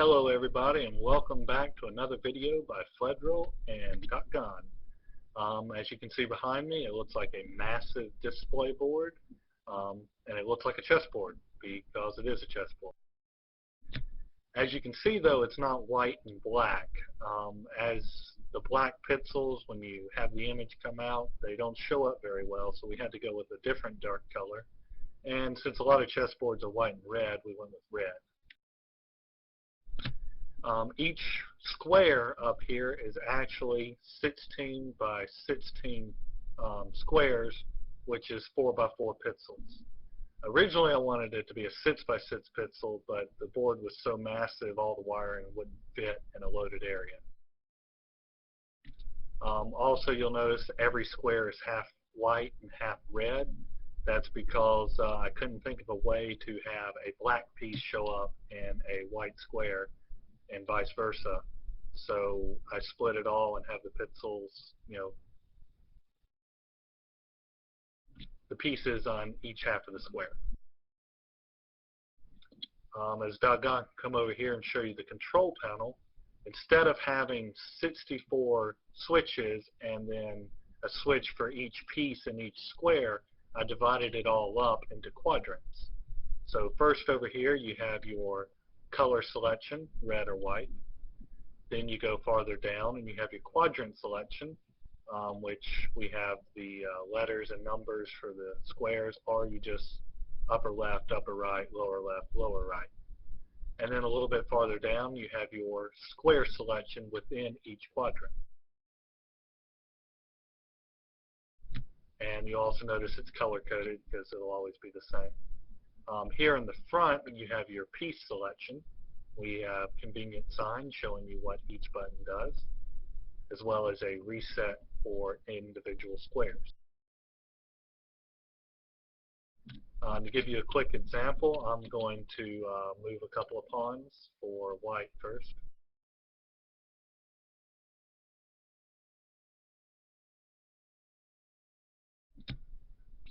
Hello everybody and welcome back to another video by Fledrill and Dokucraft. As you can see behind me, it looks like a massive display board, and it looks like a chessboard because it is a chessboard. As you can see though, it's not white and black. As the black pixels, when you have the image come out, they don't show up very well, so we had to go with a different dark color. And since a lot of chessboards are white and red, we went with red. Each square up here is actually 16 by 16 squares, which is 4 by 4 pixels. Originally I wanted it to be a 6 by 6 pixel, but the board was so massive all the wiring wouldn't fit in a loaded area. Also you'll notice every square is half white and half red. That's because I couldn't think of a way to have a black piece show up in a white square and vice versa. So I split it all and have the pixels, the pieces on each half of the square. As Dokucraft, come over here and show you the control panel. Instead of having 64 switches and then a switch for each piece in each square, I divided it all up into quadrants. So first over here you have your color selection, red or white. Then you go farther down and you have your quadrant selection, which we have the letters and numbers for the squares, or you just upper left, upper right, lower left, lower right. And then a little bit farther down you have your square selection within each quadrant. And you also notice it's color coded because it'll always be the same. Here in the front you have your piece selection. We have convenient signs showing you what each button does, as well as a reset for individual squares. To give you a quick example, I'm going to move a couple of pawns for white first.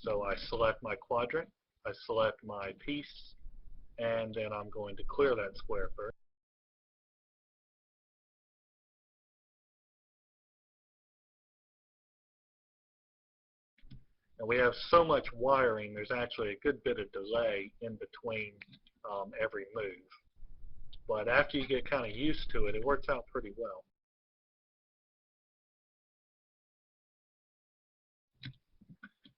So I select my quadrant, I select my piece, and then I'm going to clear that square first. And we have so much wiring, there's actually a good bit of delay in between every move. But after you get kind of used to it, it works out pretty well.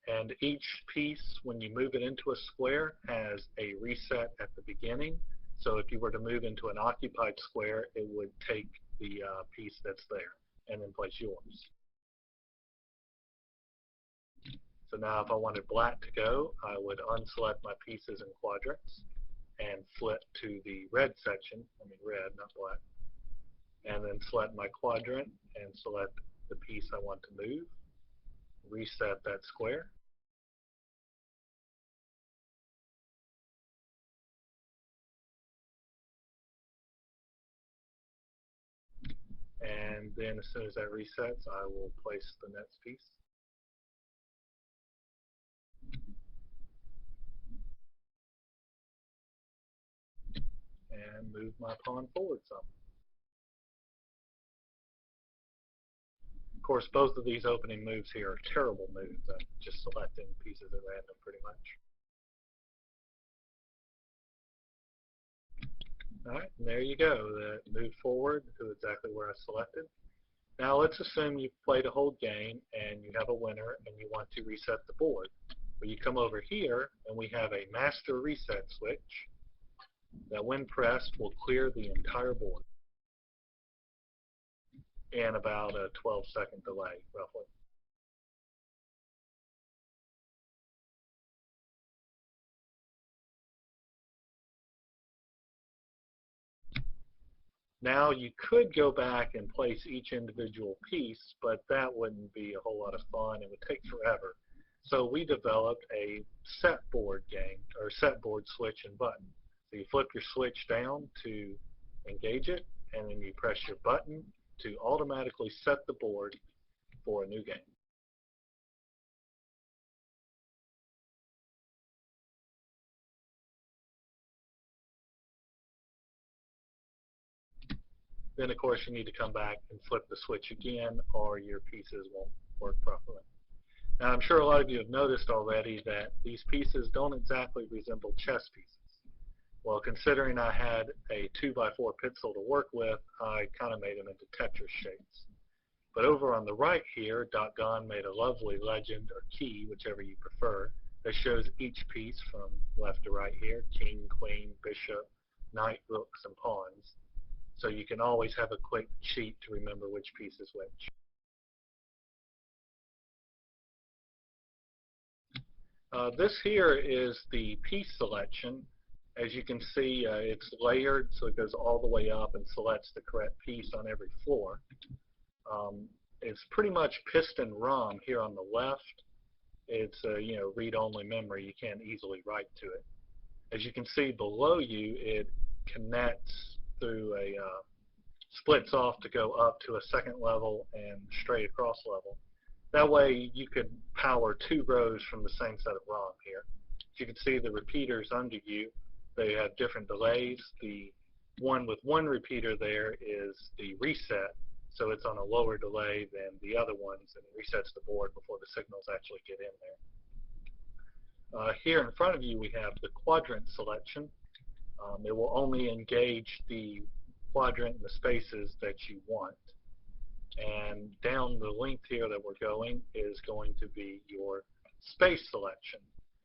And each piece, when you move it into a square, has a reset at the beginning. So if you were to move into an occupied square, it would take the piece that's there and then place yours. So now if I wanted black to go, I would unselect my pieces and quadrants and flip to the red section, red, not black, and then select my quadrant and select the piece I want to move, reset that square, and then as soon as that resets, I will place the next piece. And move my pawn forward some. Of course, both of these opening moves here are terrible moves. I'm just selecting pieces at random pretty much. Alright, and there you go. That moved forward to exactly where I selected. Now let's assume you've played a whole game and you have a winner and you want to reset the board. Well, you come over here and we have a master reset switch that when pressed will clear the entire board in about a 12-second delay, roughly. Now you could go back and place each individual piece, but that wouldn't be a whole lot of fun. It would take forever. So we developed a set board game, or set board switch and button. So you flip your switch down to engage it, and then you press your button to automatically set the board for a new game. then of course you need to come back and flip the switch again or your pieces won't work properly. Now I'm sure a lot of you have noticed already that these pieces don't exactly resemble chess pieces. Well, considering I had a 2x4 pencil to work with, I kind of made them into Tetris shapes. But over on the right here, .gon made a lovely legend or key, whichever you prefer, that shows each piece from left to right here: king, queen, bishop, knight, rooks, and pawns. So you can always have a quick cheat to remember which piece is which. This here is the piece selection. As you can see, it's layered, so it goes all the way up and selects the correct piece on every floor. It's pretty much Piston ROM here on the left. It's read-only memory. You can't easily write to it. As you can see below you, it connects through a splits off to go up to a second level and straight across level. That way you could power two rows from the same set of ROM here. As you can see, the repeaters under you, they have different delays. The one with one repeater there is the reset, so it's on a lower delay than the other ones, and it resets the board before the signals actually get in there. Here in front of you we have the quadrant selection. It will only engage the quadrant and the spaces that you want. And down the length here that we're going is going to be your space selection.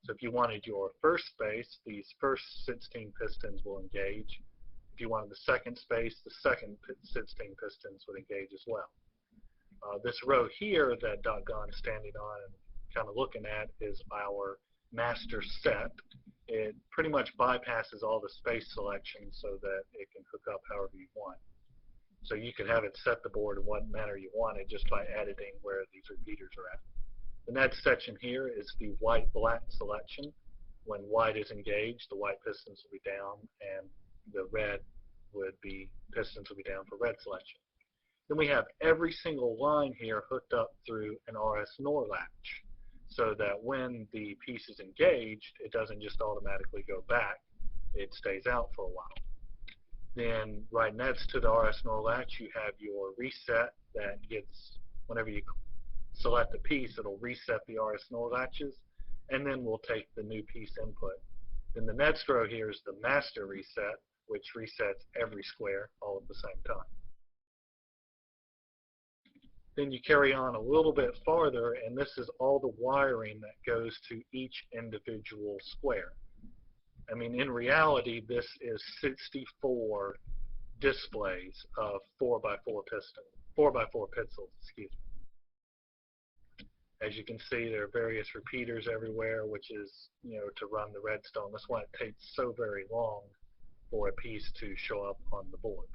So if you wanted your first space, these first 16 pistons will engage. If you wanted the second space, the second 16 pistons would engage as well. This row here that .gon is standing on and kind of looking at is our master set. It pretty much bypasses all the space selections so that it can hook up however you want. So you can have it set the board in what manner you want it just by editing where these repeaters are at. The next section here is the white-black selection. When white is engaged, the white pistons will be down, and the red pistons will be down for red selection. Then we have every single line here hooked up through an RS NOR latch, so that when the piece is engaged, it doesn't just automatically go back, it stays out for a while. Then right next to the RS NOR latch, you have your reset that gets, whenever you select a piece, it'll reset the RS NOR latches, and then we'll take the new piece input. Then the next row here is the master reset, which resets every square all at the same time. Then you carry on a little bit farther, and this is all the wiring that goes to each individual square. I mean, in reality, this is 64 displays of 4x4 pixels, excuse me. As you can see, there are various repeaters everywhere, which is, to run the redstone. That's why it takes so very long for a piece to show up on the board.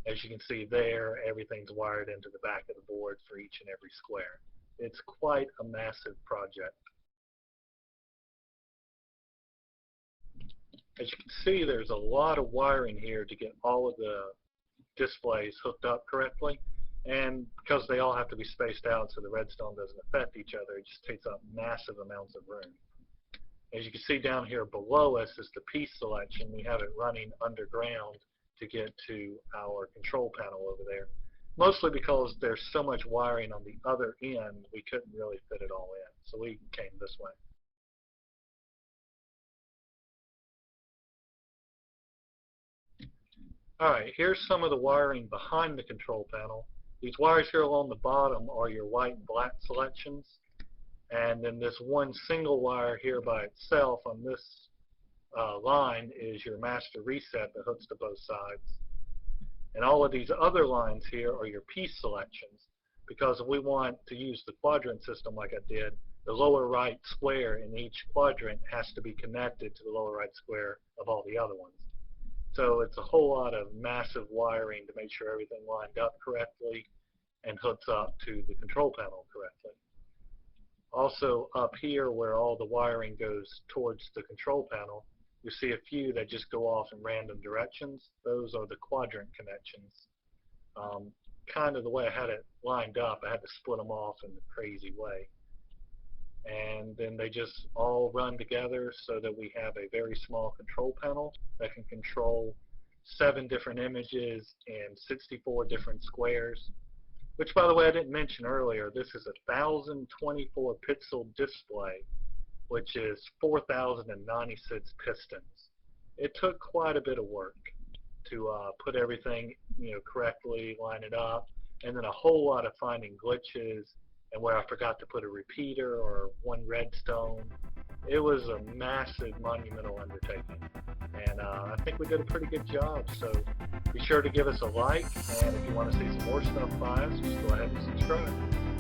As you can see there, everything's wired into the back of the board for each and every square. It's quite a massive project. As you can see, there's a lot of wiring here to get all of the displays hooked up correctly, and because they all have to be spaced out so the redstone doesn't affect each other, it just takes up massive amounts of room. As you can see down here below us is the piece selection. We have it running underground to get to our control panel over there, mostly because there's so much wiring on the other end we couldn't really fit it all in, so we came this way. Alright, here's some of the wiring behind the control panel. These wires here along the bottom are your white and black selections, and then this one single wire here by itself on this line is your master reset that hooks to both sides. And all of these other lines here are your piece selections, because if we want to use the quadrant system like I did, the lower right square in each quadrant has to be connected to the lower right square of all the other ones. So it's a whole lot of massive wiring to make sure everything lined up correctly and hooks up to the control panel correctly. Also up here where all the wiring goes towards the control panel, you see a few that just go off in random directions. Those are the quadrant connections. Kind of the way I had it lined up, I had to split them off in a crazy way. And then they just all run together so that we have a very small control panel that can control 7 different images in 64 different squares. Which, by the way, I didn't mention earlier, this is a 1024 pixel display, which is 4,096 pistons. It took quite a bit of work to put everything, correctly, line it up, and then a whole lot of finding glitches and where I forgot to put a repeater or one redstone. It was a massive, monumental undertaking, and I think we did a pretty good job. So be sure to give us a like, and if you want to see some more stuff by us, just go ahead and subscribe.